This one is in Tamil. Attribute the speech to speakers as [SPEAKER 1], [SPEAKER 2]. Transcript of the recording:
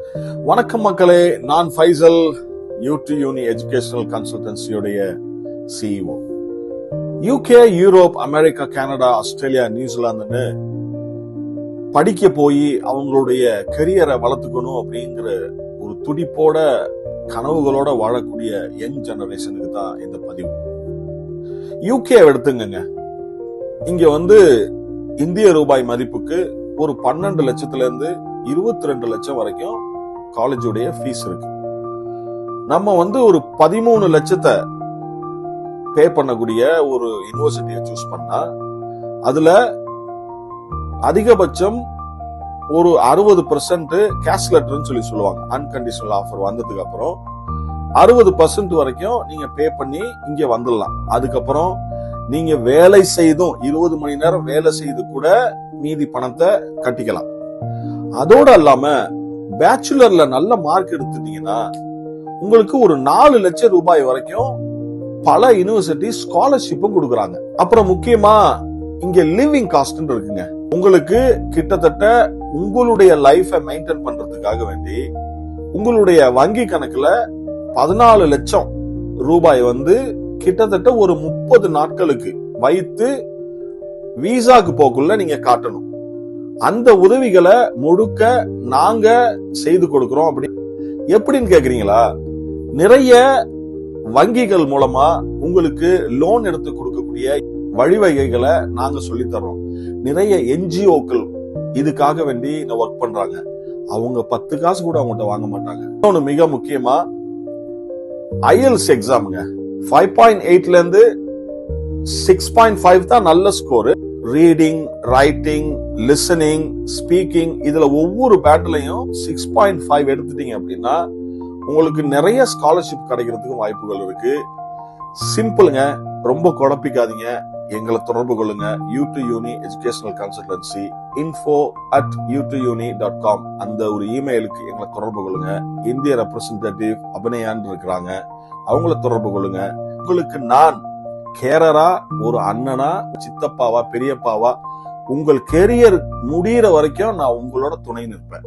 [SPEAKER 1] வணக்கம் மக்களே, நான் ஃபைசல், யூனி எஜுகேஷனல் கன்சல்டன்சியோடைய CEO. UK, Europe, America, Canada, Australia, நியூசிலாந்துன்னு படிக்க போய் அவங்களுடைய கெரியரை வளர்த்துக்கணும் அப்படிங்கிற ஒரு துடிப்போட கனவுகளோட வாழக்கூடிய யங் ஜெனரேஷனுக்கு தான் இந்த பதிவு. யூகே எடுத்துங்க, இங்க இந்திய ரூபாய் மதிப்புக்கு ஒரு 12 லட்சத்துல இருந்து 22 லட்சம் வரைக்கும் காலேஜுடைய ஃபீஸ் இருக்கு. நம்ம ஒரு 13 லட்சத்தை பே பண்ணக்கூடிய ஒரு யூனிவர்சிட்டியை சூஸ் பண்ணா அதுல அதிகபட்சம் ஒரு 60% கேஷ் லெட்டர்னு சொல்லுவாங்க. அன்கண்டிஷனல் ஆஃபர் வந்ததுக்கு அப்புறம் 60% வரைக்கும் நீங்க பே பண்ணி இங்க வந்துடலாம். அதுக்கப்புறம் நீங்க வேலை செய்தும் 20 மணி நேரம் வேலை செய்து கூட மீதி பணத்தை கட்டிக்கலாம். அதோட இல்லாம பேச்சுலர்ல நல்ல மார்க் எடுத்துட்டீங்கன்னா உங்களுக்கு ஒரு 4 லட்சம் ரூபாய் வரைக்கும் பல யூனிவர்சிட்டி ஸ்காலர்ஷிப்பும் கொடுக்கறாங்க. அப்புறம் முக்கியமா இங்க லிவிங் காஸ்ட் இருக்குங்க. உங்களுக்கு கிட்டத்தட்ட உங்களுடைய லைஃபை மெயின்டைன் பண்றதுக்காக வேண்டி உங்களுடைய வங்கி கணக்குல 14 லட்சம் ரூபாய் கிட்டத்தட்ட ஒரு 30 நாட்களுக்கு வைத்து விசாக்கு போக்குள்ள நீங்க காட்டணும். அந்த உதவிகளை முழுக்க நாங்க செய்து கொடுக்கிறோம். அப்படி எப்படின்னு கேக்குறீங்களா? நிறைய வங்கிகள் மூலமா உங்களுக்கு லோன் எடுத்து கொடுக்கக்கூடிய வழிவகைகளை நாங்க சொல்லி தர்றோம். நிறைய என்ஜிஓக்கள் இதுக்காக வேண்டி ஒர்க் பண்றாங்க. அவங்க 10 காசு கூட அவங்ககிட்ட வாங்க மாட்டாங்க. இன்னொன்னு மிக முக்கியமா IELTS எக்ஸாமுங்க 5.8ல இருந்து 6.5 தான் நல்ல score. Reading, writing, listening, speaking இதுல ஒவ்வொரு பேட்லையும் 6.5 எடுத்துட்டீங்க அப்படின்னா உங்களுக்கு நிறைய ஸ்காலர்ஷிப் கிடைக்கிறதுக்கு வாய்ப்புகள் இருக்கு. சிம்பிளுங்க, ரொம்ப குழப்பிக்காதீங்க. எங்களை தொடர்பு கொள்ளுங்க. யூனி எஜுகேஷனல் கன்சல்டன்சி info@utuni.com அந்த ஒரு இமெயிலுக்கு எங்களை தொடர்பு கொள்ளுங்க. இந்திய ரெப்ரசன்டேட்டிவ் அபிநயான் இருக்கிறாங்க, அவங்கள தொடர்பு கொள்ளுங்க. உங்களுக்கு நான் கேரரா, ஒரு அண்ணனா, சித்தப்பாவா, பெரியப்பாவா, உங்கள் கெரியர் முடிகிற வரைக்கும் நான் உங்களோட துணை நிற்பேன்.